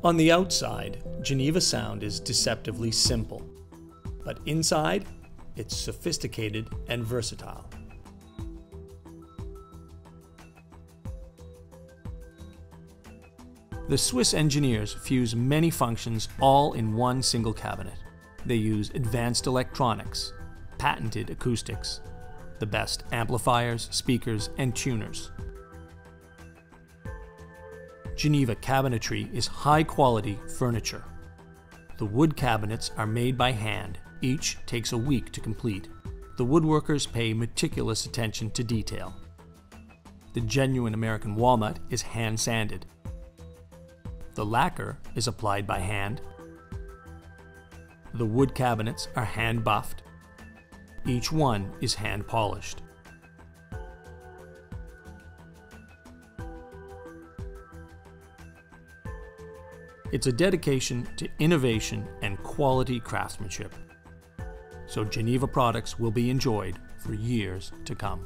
On the outside, GenevaSound is deceptively simple, but inside, it's sophisticated and versatile. The Swiss engineers fuse many functions all in one single cabinet. They use advanced electronics, patented acoustics, the best amplifiers, speakers, and tuners. Geneva cabinetry is high-quality furniture. The wood cabinets are made by hand. Each takes a week to complete. The woodworkers pay meticulous attention to detail. The genuine American walnut is hand-sanded. The lacquer is applied by hand. The wood cabinets are hand-buffed. Each one is hand-polished. It's a dedication to innovation and quality craftsmanship. So Geneva products will be enjoyed for years to come.